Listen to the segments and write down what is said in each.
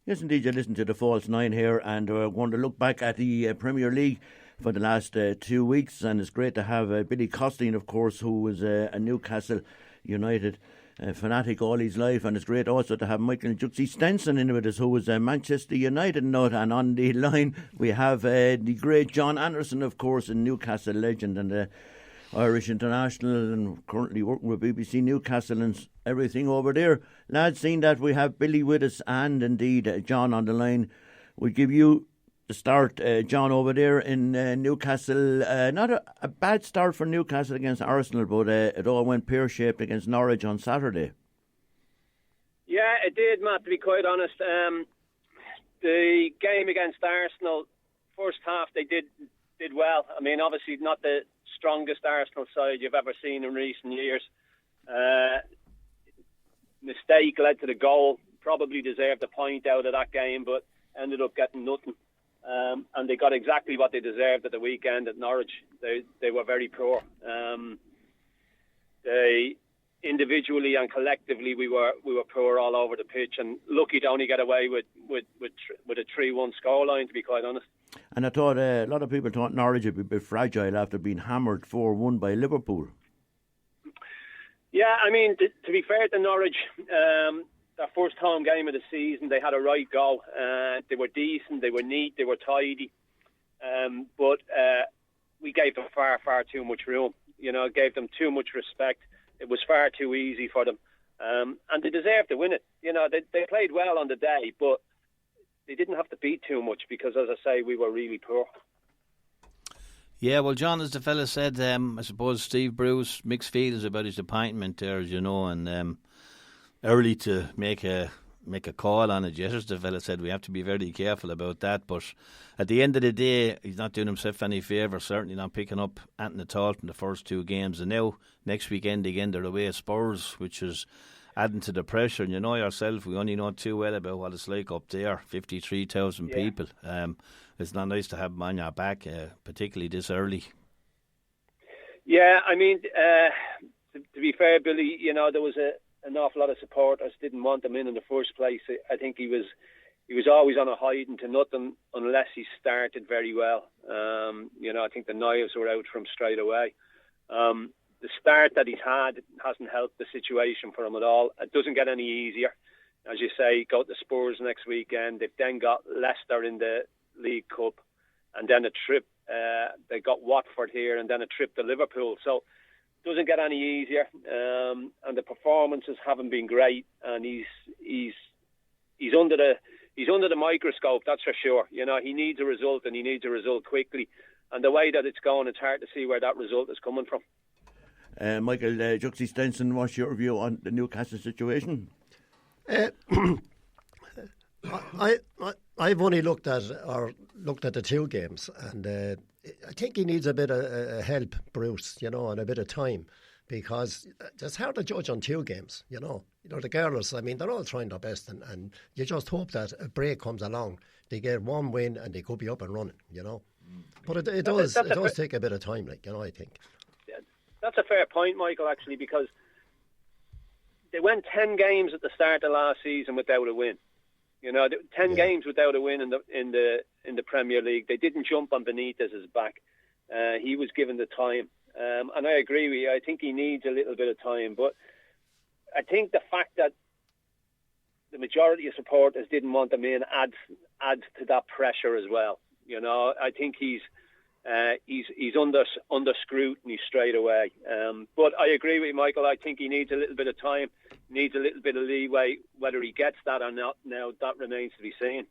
Yes, indeed, you listen to the False Nine here, and we're going to look back at the Premier League for the last 2 weeks, and it's great to have Billy Costine, of course, who was a Newcastle United fanatic all his life, and it's great also to have Michael Duxie Stenson in with us, who was a Manchester United nut, and on the line we have the great John Anderson, of course, a Newcastle legend and Irish international, and currently working with BBC Newcastle and everything over there. Lads, seeing that we have Billy with us and indeed John on the line, we'll give you the start, John, over there in Newcastle. Not a bad start for Newcastle against Arsenal, but it all went pear-shaped against Norwich on Saturday. Yeah, it did, Matt, to be quite honest. The game against Arsenal, first half, they did well. I mean, obviously not the strongest Arsenal side you've ever seen in recent years. Mistake led to the goal. Probably deserved a point out of that game, but ended up getting nothing. And they got exactly what they deserved at the weekend at Norwich. They were very poor. They individually and collectively we were poor all over the pitch, and lucky to only get away with a 3-1 scoreline, to be quite honest. And I thought a lot of people thought Norwich would be a bit fragile after being hammered 4-1 by Liverpool. Yeah, I mean, to be fair to Norwich, their first home game of the season, they had a right go. They were decent, they were neat, they were tidy. But we gave them far, far too much room. You know, gave them too much respect. It was far too easy for them. And they deserved to win it. You know, they played well on the day, but they didn't have to beat too much because, as I say, we were really poor. Yeah, well, John, as the fella said, I suppose Steve Bruce, mixed feelings about his appointment there, as you know, and early to make a call on it. Yes, as the fella said, we have to be very careful about that. But at the end of the day, he's not doing himself any favour, certainly not picking up anything at all from the first two games. And now, next weekend again, they're away at Spurs, which is adding to the pressure. And you know yourself, we only know too well about what it's like up there, 53,000 people. It's not nice to have them on your back, particularly this early. Yeah, I mean, to be fair, Billy, you know, there was an awful lot of supporters didn't want him in the first place. I think he was always on a hiding to nothing unless he started very well. You know, I think the knives were out from straight away. The start that he's had hasn't helped the situation for him at all. It doesn't get any easier. As you say, go to Spurs next weekend. They've then got Leicester in the League Cup, and then a trip. They got Watford here, and then a trip to Liverpool. So it doesn't get any easier. And the performances haven't been great. And he's under the microscope. That's for sure. You know, he needs a result, and he needs a result quickly. And the way that it's going, it's hard to see where that result is coming from. Michael, Duxie Stenson, what's your view on the Newcastle situation? I've only looked at the two games, and I think he needs a bit of help, Bruce, you know, and a bit of time, because it's hard to judge on two games, you know. You know, the girls, I mean, they're all trying their best, and you just hope that a break comes along. They get one win and they could be up and running, you know. But it does take a bit of time, like, you know, I think. That's a fair point, Michael, actually, because they went 10 games at the start of last season without a win. You know, 10 games without a win in the Premier League. They didn't jump on Benitez's back. He was given the time, and I agree with you. I think he needs a little bit of time, but I think the fact that the majority of supporters didn't want him in adds to that pressure as well. You know, I think he's under scrutiny straight away. But I agree with you, Michael. I think he needs a little bit of time, needs a little bit of leeway. Whether he gets that or not now, that remains to be seen.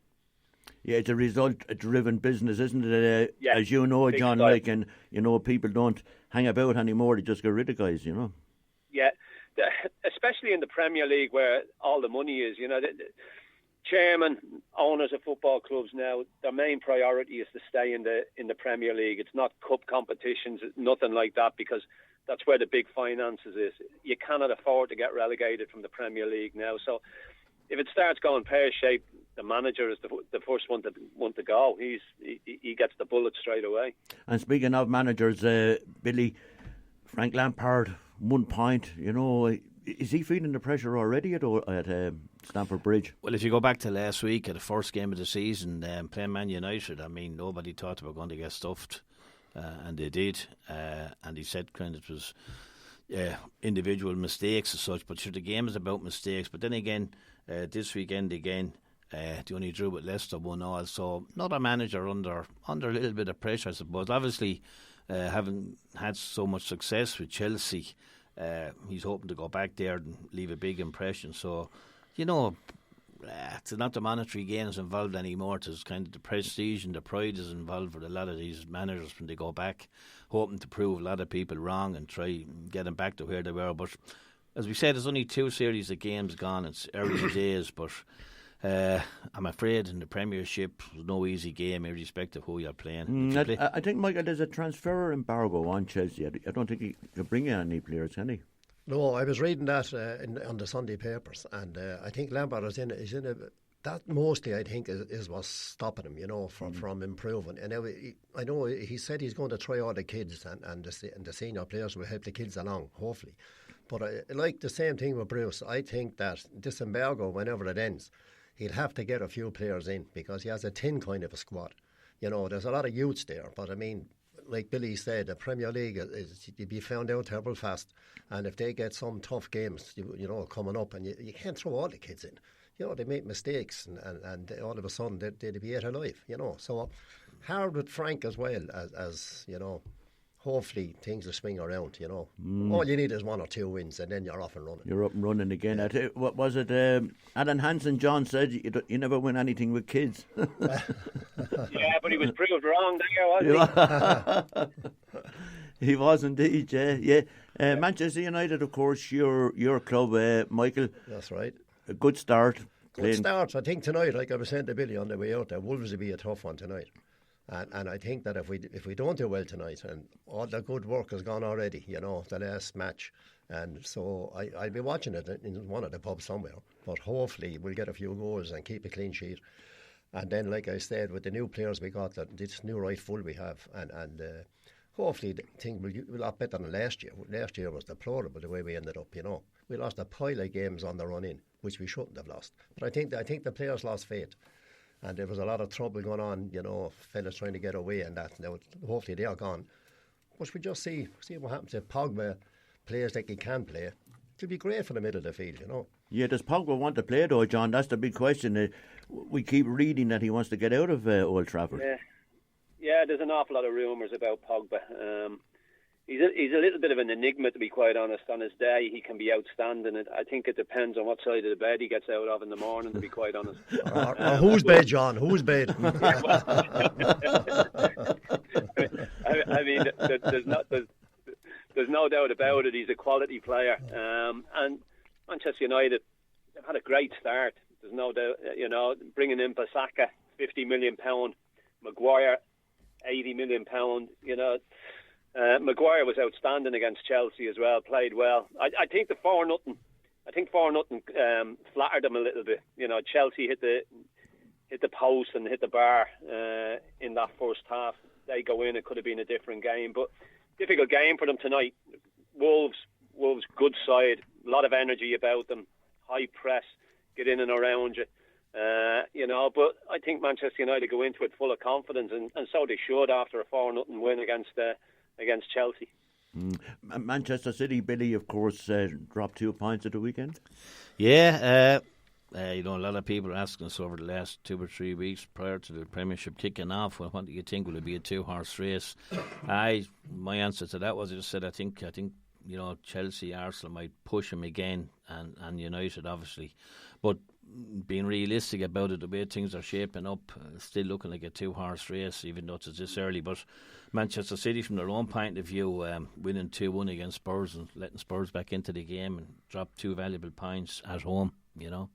Yeah, it's a result-driven business, isn't it? As you know, John, like, and you know, people don't hang about anymore; they just get rid of guys, you know. Yeah, especially in the Premier League where all the money is. You know, the chairman, owners of football clubs now, their main priority is to stay in the Premier League. It's not cup competitions, nothing like that, because that's where the big finances is. You cannot afford to get relegated from the Premier League now. So if it starts going pear-shaped, the manager is the first one to go. He gets the bullet straight away. And speaking of managers, Billy, Frank Lampard, 1 point. You know, is he feeling the pressure already at Stamford Bridge. Well, if you go back to last week at the first game of the season, playing Man United, I mean, nobody thought they were going to get stuffed, and they did. And he said kind of it was individual mistakes and such, but sure, the game is about mistakes. But then again, this weekend again, they only drew with Leicester 1-1. So another manager under a little bit of pressure, I suppose. Obviously, having had so much success with Chelsea, he's hoping to go back there and leave a big impression. So, you know, it's not the monetary gains involved anymore. It's kind of the prestige and the pride is involved for a lot of these managers when they go back, hoping to prove a lot of people wrong and try and get them back to where they were. But as we said, there's only 2 series of games gone. It's early days, but I'm afraid in the Premiership, there's no easy game, irrespective of who you're playing. I think, Michael, there's a transfer embargo on Chelsea. I don't think he can bring in any players, can he? No, I was reading that on the Sunday papers, and I think Lampard is in a that mostly, I think, is what's stopping him, you know, from improving. And now I know he said he's going to try all the kids, and the senior players will help the kids along, hopefully. But like the same thing with Bruce, I think that this embargo, whenever it ends, he'll have to get a few players in because he has a thin kind of a squad. You know, there's a lot of youths there, but I mean, like Billy said, the Premier League is to be found out terrible fast. And if they get some tough games, you know, coming up, and you can't throw all the kids in. You know, they make mistakes, and all of a sudden they'd be 8 alive, you know. So hard with Frank as well, as you know, hopefully things will swing around, you know. All you need is 1 or 2 wins, and then you're off and running. You're up and running again. Yeah. What was it? Alan Hansen John said you never win anything with kids. Yeah, but he was proved wrong there, wasn't he? He was indeed, yeah. Manchester United, of course, your club, Michael. That's right. A good start. Good start. I think tonight, like I was saying to Billy on the way out there, Wolves will be a tough one tonight. And I think that if we don't do well tonight, and all the good work has gone already, you know, the last match, and so I'll be watching it in one of the pubs somewhere. But hopefully we'll get a few goals and keep a clean sheet. And then, like I said, with the new players we got, this new right full we have, and hopefully the thing will be a lot better than last year. Last year was deplorable the way we ended up, you know. We lost a pile of games on the run-in, which we shouldn't have lost. But I think the players lost faith. And there was a lot of trouble going on, you know, fellas trying to get away and that. Now, hopefully they are gone. But we just see what happens if Pogba plays like he can play. It'll be great for the middle of the field, you know. Yeah, does Pogba want to play though, John? That's the big question. We keep reading that he wants to get out of Old Trafford. Yeah, there's an awful lot of rumours about Pogba. He's a little bit of an enigma, to be quite honest. On his day, he can be outstanding. I think it depends on what side of the bed he gets out of in the morning, to be quite honest. Or whose bed, John? Whose bed? I mean, there's no doubt about it. He's a quality player. And Manchester United, they've had a great start. There's no doubt, you know, bringing in Basaka, £50 million, Maguire, £80 million, you know. Maguire was outstanding against Chelsea as well, played well. I think the 4-0 flattered them a little bit. You know, Chelsea hit the post and hit the bar in that first half. They go in, it could have been a different game, but difficult game for them tonight. Wolves, good side, a lot of energy about them, high press, get in and around you. You know, but I think Manchester United go into it full of confidence, and so they should after a 4-0 win against Chelsea. Manchester City, Billy, of course, dropped 2 points at the weekend. Yeah, you know, a lot of people are asking us over the last 2 or 3 weeks prior to the Premiership kicking off, well, what do you think will it be a 2-horse race? My answer to that was I just said I think you know, Chelsea, Arsenal might push them again, and United obviously, but being realistic about it, the way things are shaping up, still looking like a 2-horse race, even though it's this early. But Manchester City, from their own point of view, winning 2-1 against Spurs and letting Spurs back into the game and drop 2 valuable points at home, you know.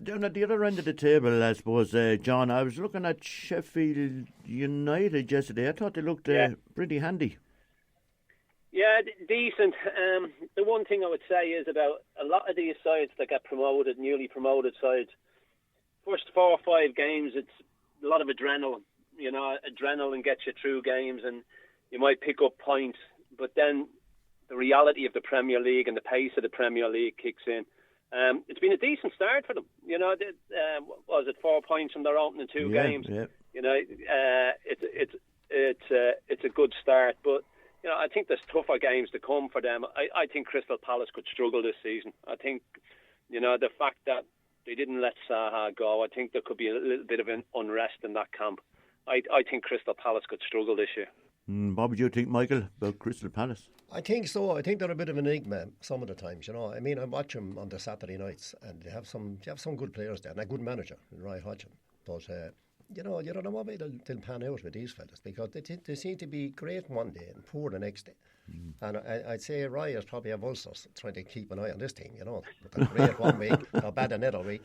Down at the other end of the table, I suppose, John, I was looking at Sheffield United yesterday. I thought they looked pretty handy. Yeah, decent. The one thing I would say is about a lot of these sides that get promoted, newly promoted sides, first 4 or 5 games, it's a lot of adrenaline. You know, adrenaline gets you through games and you might pick up points. But then the reality of the Premier League and the pace of the Premier League kicks in. It's been a decent start for them. You know, was it 4 points from their opening two games? Yeah. You know, it's a good start, but you know, I think there's tougher games to come for them. I think Crystal Palace could struggle this season. I think, you know, the fact that they didn't let Zaha go, I think there could be a little bit of an unrest in that camp. I think Crystal Palace could struggle this year. What would you think, Michael, about Crystal Palace? I think so. I think they're a bit of an enigma some of the times. You know, I mean, I watch them on the Saturday nights, and they have some good players there, and a good manager, Roy Hodgson. But you know, you don't know what way they'll pan out with these fellas, because they seem to be great one day and poor the next day. And I'd say Roy is probably a ulcers trying to keep an eye on this team. You know, but they're great one week, they're bad another week.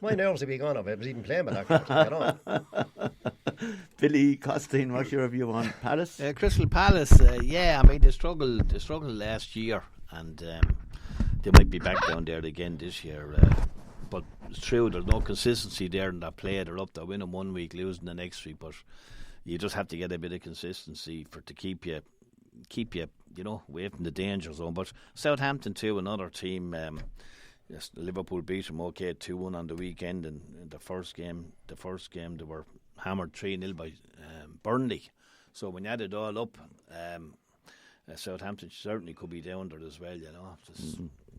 My nerves would be gone if I was even playing with that crowd, you know. Billy Costine, what's your view on Palace? Crystal Palace, I mean, they struggled last year, and they might be back down there again this year. But it's true, there's no consistency there in that play. They're up to winning 1 week, losing the next week, but you just have to get a bit of consistency to keep you, you know, away from the danger zone. But Southampton too, another team. Yes, Liverpool beat them 2-1 on the weekend, and in the first game they were hammered 3-0 by Burnley. So when you add it all up, Southampton certainly could be down there as well. You know,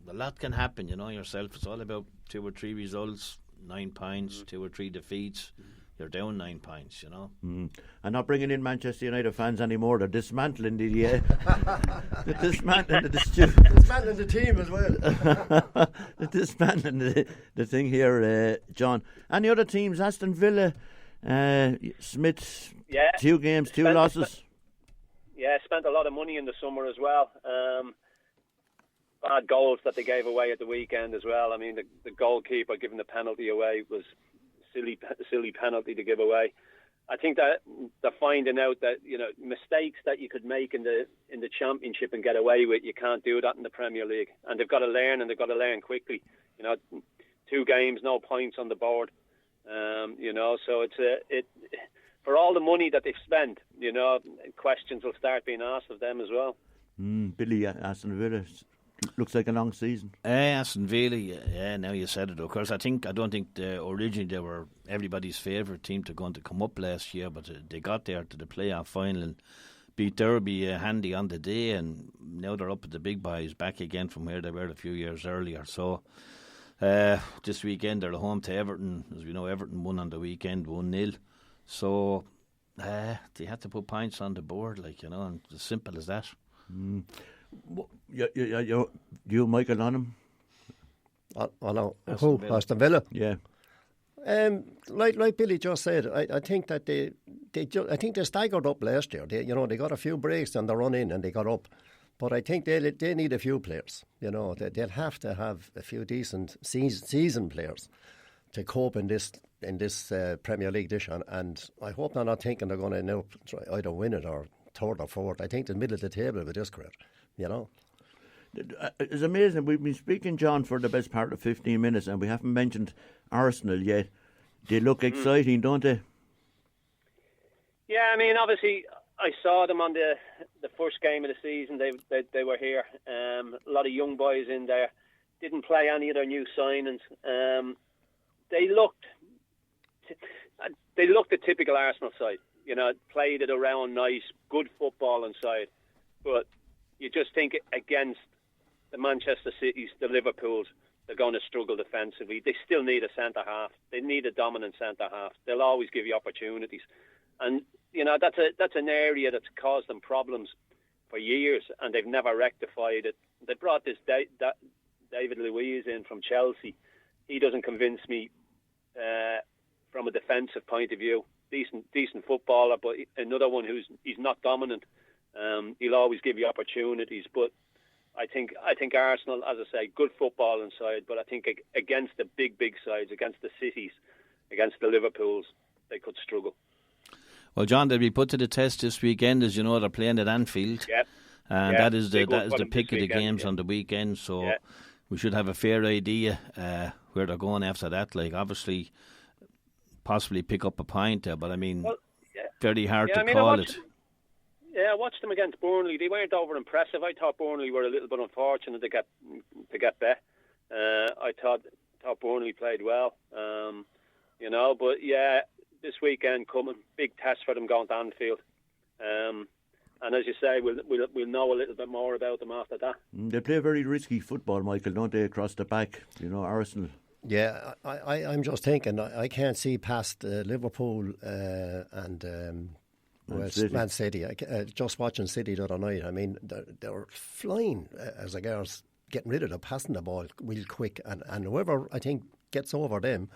a lot can happen. You know yourself. It's all about 2 or 3 results, 9 points, 2 or 3 defeats. You're down 9 points, you know. And not bringing in Manchester United fans anymore. They're dismantling the dismantling the team as well. They're dismantling the thing here, John. Any other teams? Aston Villa, Smith, 2 games, 2 losses. Spent a lot of money in the summer as well. Bad goals that they gave away at the weekend as well. I mean, the goalkeeper giving the penalty away was silly penalty to give away. I think that they're finding out that, you know, mistakes that you could make in the Championship and get away with, you can't do that in the Premier League. And they've got to learn, and they've got to learn quickly. You know, 2 games, no points on the board. You know, so it's for all the money that they've spent, you know, questions will start being asked of them as well. Billy, Aston Villa looks like a long season. Aston Villa, now you said it. Of course, I don't think originally they were everybody's favourite team to come up last year, but they got there to the playoff final and beat Derby handy on the day, and now they're up at the big boys, back again from where they were a few years earlier. So this weekend they're home to Everton. As we know, Everton won on the weekend 1-0. So they had to put points on the board, like, you know, and as simple as that. You, Michael, on him? No. Who? Aston Villa? Yeah. Like Billy just said, I think that I think they staggered up last year. They got a few breaks and they run in and they got up. But I think they need a few players. You know, they'll have to have a few decent season players to cope in this Premier League this year. And I hope they're not thinking they're going to now either win it or third or fourth. I think the middle of the table with this crowd. You know, it's amazing. We've been speaking, John, for the best part of 15 minutes, and we haven't mentioned Arsenal yet. They look exciting, don't they? Yeah, I mean, obviously, I saw them on the first game of the season. They were here. A lot of young boys in there. Didn't play any of their new signings. They looked a typical Arsenal side. You know, played it around nice, good football inside, but you just think against the Manchester Cities, the Liverpools, they're going to struggle defensively. They still need a centre-half. They need a dominant centre-half. They'll always give you opportunities. And, you know, that's an area that's caused them problems for years, and they've never rectified it. They brought this David Luiz in from Chelsea. He doesn't convince me from a defensive point of view. Decent footballer, but another one he's not dominant. He'll always give you opportunities, but I think Arsenal, as I say, good football inside, but I think against the big sides, against the Cities, against the Liverpools, they could struggle. Well, John, they'll be put to the test this weekend. As you know, they're playing at Anfield, and that is the pick of the games on the weekend. So we should have a fair idea where they're going after that. Like, obviously, possibly pick up a point there, but I mean, very hard to call it. Yeah, I watched them against Burnley. They weren't over impressive. I thought Burnley were a little bit unfortunate to get bet. I thought Burnley played well. But yeah, this weekend coming, big test for them going to Anfield. And as you say, we'll know a little bit more about them after that. They play very risky football, Michael, don't they, across the back? Arsenal. Yeah, I'm just thinking, I can't see past Liverpool and Man City. Just watching City the other night, I mean, they're flying as the girls getting rid of the passing the ball real quick. And whoever, I think, gets over them,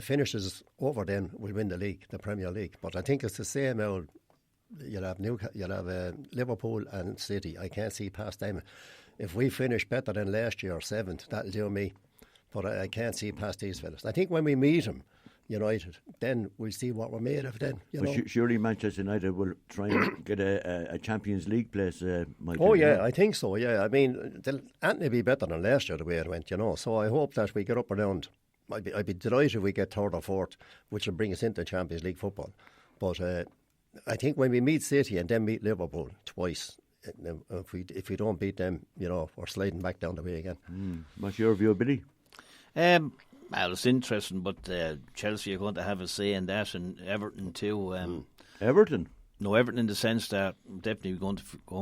finishes over them, will win the league, the Premier League. But I think it's the same old. You'll have Liverpool and City. I can't see past them. If we finish better than last year, 7th, that'll do me. But I can't see past these fellas. I think when we meet them, United, then we'll see what we're made of then. Surely Manchester United will try and get a Champions League place, Michael. Oh, yeah, I think so, yeah. I mean, they'll Anthony be better than last year the way it went, So I hope that we get up around. I'd be delighted if we get 3rd or 4th, which will bring us into Champions League football. But I think when we meet City and then meet Liverpool twice, if we don't beat them, we're sliding back down the way again. What's your view, Billy? Well, it's interesting, but Chelsea are going to have a say in that, and Everton too. Everton? No, Everton in the sense that definitely going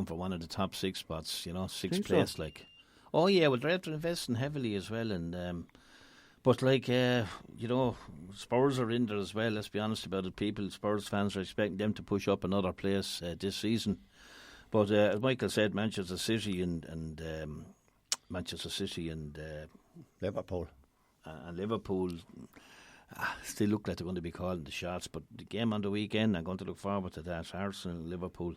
for one of the top 6 spots, 6th place. So? Oh yeah, well they're after investing heavily as well, and but Spurs are in there as well. Let's be honest about it, Spurs fans are expecting them to push up another place this season. But as Michael said, Manchester City and Liverpool. And Liverpool still look like they're going to be calling the shots, but the game on the weekend, I'm going to look forward to that. Arsenal, Liverpool.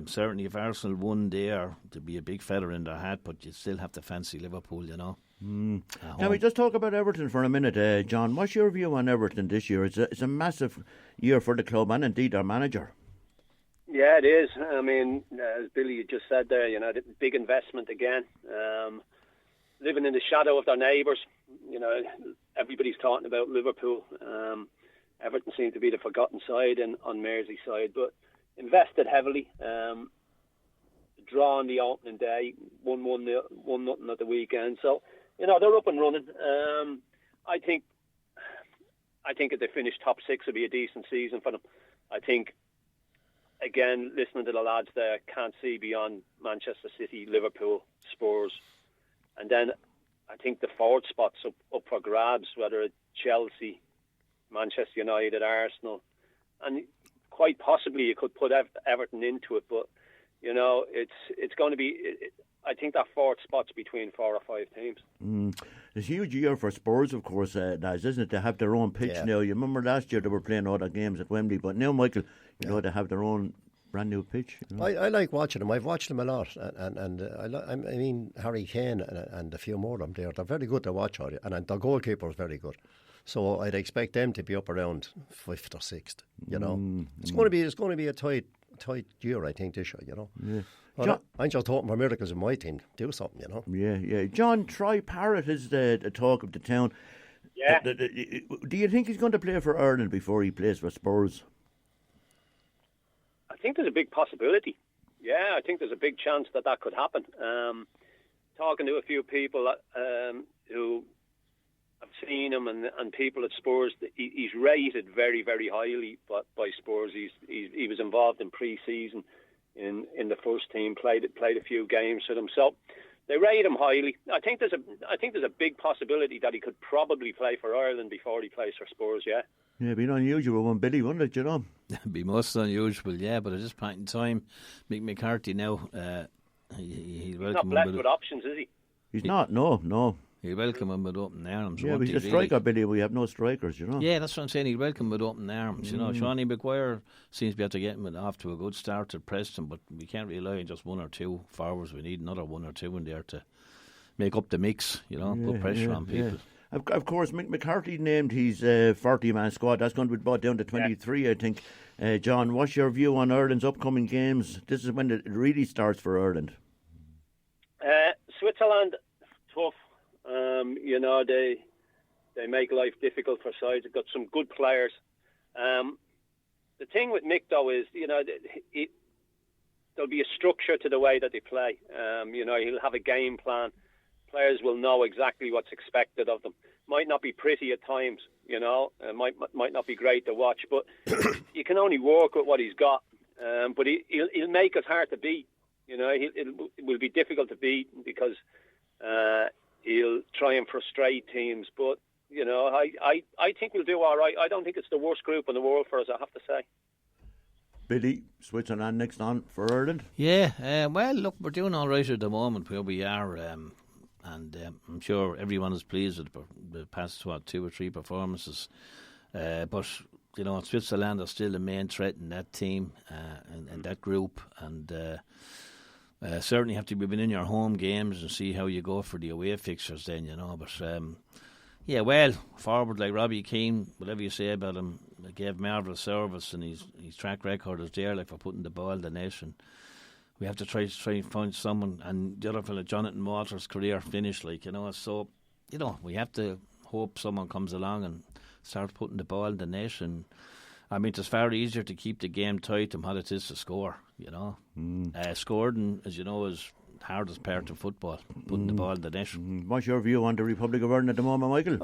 Certainly, if Arsenal won there, there'd be a big feather in their hat, but you still have to fancy Liverpool, Can we just talk about Everton for a minute, John? What's your view on Everton this year? It's a massive year for the club and indeed our manager. Yeah, it is. I mean, as Billy just said there, big investment again. Living in the shadow of their neighbours. Everybody's talking about Liverpool. Everton seem to be the forgotten side on Merseyside, but invested heavily. Draw on the opening day, 1-0 at the weekend. So, they're up and running. I think if they finish top 6, it'll be a decent season for them. I think, again, listening to the lads there, can't see beyond Manchester City, Liverpool, Spurs. And then I think the forward spots up for grabs, whether it's Chelsea, Manchester United, Arsenal. And quite possibly you could put Everton into it, but, it's going to be... I think that forward spot's between 4 or 5 teams. It's a huge year for Spurs, of course, guys, isn't it? They have their own pitch now. You remember last year they were playing all their games at Wembley, but now, Michael, they have their own brand new pitch. I like watching them. I've watched them a lot, and I mean Harry Keane and a few more of them there. They're very good to watch, and their goalkeeper is very good. So I'd expect them to be up around 5th or 6th. It's going to be a tight year, I think, this year. Yeah. John, I'm just hoping for miracles in my team. Do something, Yeah. John, Troy Parrott is the talk of the town. Yeah. Do you think he's going to play for Ireland before he plays for Spurs? I think there's a big possibility. Yeah, I think there's a big chance that could happen. Talking to a few people who have seen him and people at Spurs, he's rated very, very highly by Spurs. He was involved in pre-season in the first team, played a few games for them. So they rate him highly. I think there's a big possibility that he could probably play for Ireland before he plays for Spurs. Yeah. Yeah, it'd be an unusual one, Billy, wouldn't it, It'd be most unusual, yeah, but at this point in time, Mick McCarthy now, he's not blessed with options, is he? He's not, no. He'll welcome him with open arms. Yeah, but he's a striker, Billy. We have no strikers, Yeah, that's what I'm saying. He'll welcome him with open arms. Shawnee Maguire seems to be able to get him off to a good start at Preston, but we can't rely on just 1 or 2 forwards. We need another 1 or 2 in there to make up the mix, put pressure on people. Yeah. Of course, Mick McCarthy named his 40-man squad. That's going to be brought down to 23, I think. John, what's your view on Ireland's upcoming games? This is when it really starts for Ireland. Switzerland, tough. They make life difficult for sides. They've got some good players. The thing with Mick, though, is, there'll be a structure to the way that they play. He'll have a game plan. players will know exactly what's expected of them. Might not be pretty at times, might not be great to watch, but you can only work with what he's got. But he'll make us hard to beat. It will be difficult to beat because he'll try and frustrate teams. But I think we'll do all right. I don't think it's the worst group in the world for us, I have to say. Billy, Switzerland next on for Ireland. Yeah, well, look, we're doing all right at the moment where we are, and I'm sure everyone is pleased with the past 2 or 3 performances. But Switzerland are still the main threat in that team and that group, and certainly have to be in your home games and see how you go for the away fixtures. Then But well, forward like Robbie Keane, whatever you say about him, gave marvellous service, and his track record is there, like for putting the ball in the net. And we have to try and find someone, and the other fella, Jonathan Walters' career finished, so we have to hope someone comes along and starts putting the ball in the net. And I mean, it's far easier to keep the game tight than what it is to score. Scoring, as you know, is hardest part of football, putting the ball in the net. What's your view on the Republic of Ireland at the moment, Michael?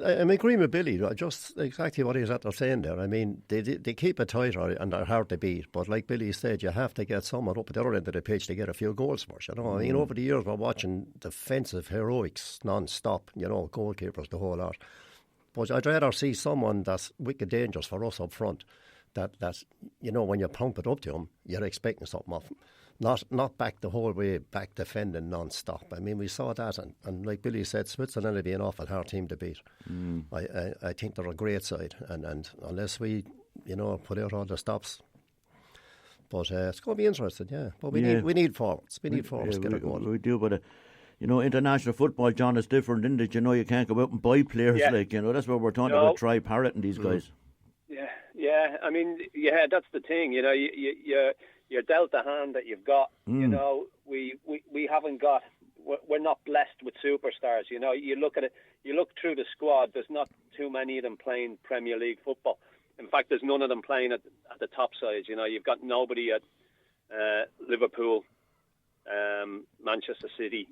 I'm agreeing with Billy. Just exactly what he's after saying there. I mean, they keep it tight and they're hard to beat, but like Billy said, you have to get someone up at the other end of the pitch to get a few goals for us. I mean, over the years we're watching defensive heroics non-stop, goalkeepers, the whole lot. But I'd rather see someone that's wicked dangerous for us up front, that when you pump it up to him, you're expecting something off him. Not back the whole way, back defending non-stop. I mean, we saw that, and like Billy said, Switzerland will be an awful hard team to beat. I think they're a great side, and unless we, put out all the stops. But it's going to be interesting, yeah. But we need forwards. We need forwards to get a goal. We do, but international football, John, is different, isn't it? You can't go out and buy players that's what we're talking about, Parrott and these guys. Yeah. I mean, that's the thing. You're dealt the hand that you've got. We haven't got. We're not blessed with superstars. You look at it. You look through the squad. There's not too many of them playing Premier League football. In fact, there's none of them playing at the top sides. You've got nobody at Liverpool, Manchester City.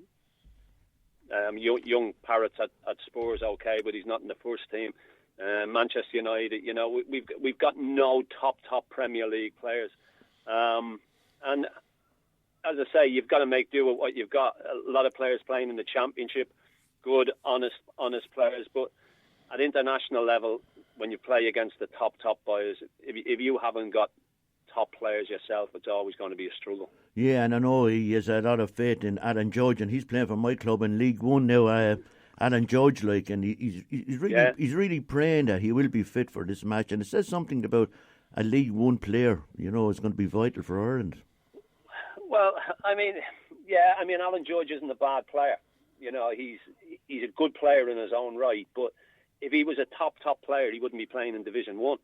Young Parrott's at Spurs, okay, but he's not in the first team. Manchester United, we've got no top Premier League players. And as I say, you've got to make do with what you've got. A lot of players playing in the Championship, good, honest players. But at international level, when you play against the top boys, if you haven't got top players yourself, it's always going to be a struggle. Yeah, and I know he has a lot of faith in Alan George, and he's playing for my club in League One now. Alan George, and he's really praying that he will be fit for this match. And it says something about a League One player, is going to be vital for Ireland. Well, I mean, Alan George isn't a bad player. He's a good player in his own right. But if he was a top player, he wouldn't be playing in Division 1.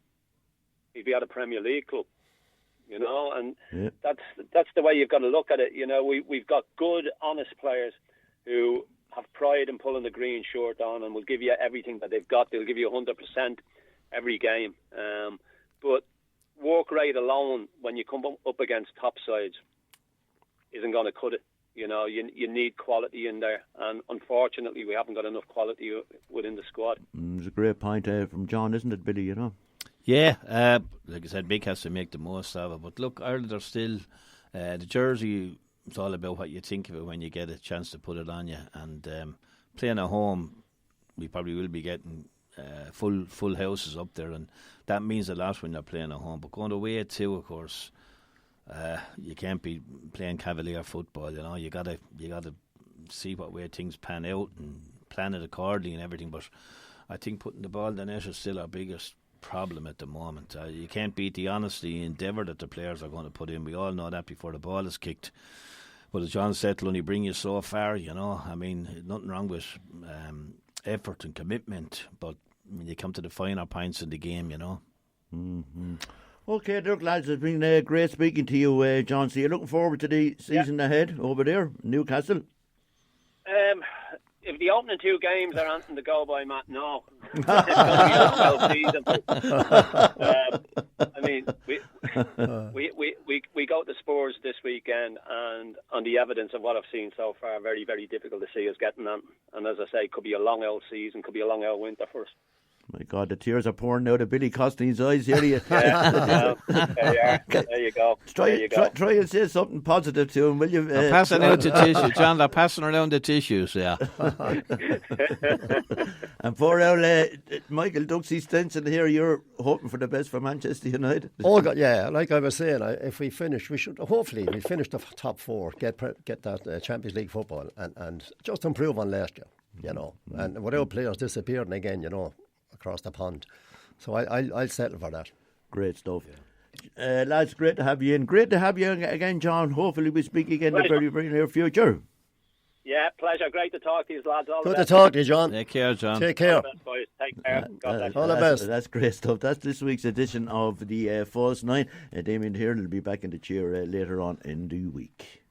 He'd be at a Premier League club. And that's the way you've got to look at it. We've got good, honest players who have pride in pulling the green shirt on and will give you everything that they've got. They'll give you 100% every game. But work rate alone, when you come up against top sides, isn't going to cut it. You need quality in there, and unfortunately, we haven't got enough quality within the squad. It's a great point from John, isn't it, Billy? Yeah, like I said, Big has to make the most of it. But look, Ireland are still the jersey. It's all about what you think of it when you get a chance to put it on you. And playing at home, we probably will be getting full houses up there, and that means a lot when you're playing at home. But going away too, of course, you can't be playing cavalier football. You gotta see what way things pan out and plan it accordingly and everything. But I think putting the ball in the net is still our biggest problem at the moment. You can't beat the honesty and endeavour that the players are going to put in. We all know that before the ball is kicked. But as John said, it'll only bring you so far. I mean, nothing wrong with effort and commitment, but when you come to the finer points in the game, Mm-hmm. Okay, look, lads, it's been great speaking to you, John. So you're looking forward to the season ahead over there, Newcastle? if the opening 2 games are anything to go by, Matt, no. It's going to be a well season. I mean, we go to Spurs this weekend, and on the evidence of what I've seen so far, very, very difficult to see us getting them. And as I say, could be a long old season, could be a long old winter for us. My God, the tears are pouring out of Billy Costine's eyes here. Yeah, there you go. Try and say something positive to him, will you? They're passing out the tissue, John. They're passing around the tissues, yeah. And for our Michael Duxie Stenson here, you're hoping for the best for Manchester United. Oh God, yeah. Like I was saying, if we finish, we should hopefully we finish the top 4, get that Champions League football, and just improve on last year. You know, and without players disappearing again, you know, across the pond. So I'll settle for that. Great stuff. Lads, great to have you in. Great to have you again, John. Hopefully we speak again in the very, very near future. Yeah, pleasure. Great to talk to you, lads. All Good to talk to you, John. Take care, John. Take care. All the best, boys. Take care. God bless. All the best. That's great stuff. That's this week's edition of the False Nine. Damien Tiernan will be back in the chair later on in the week.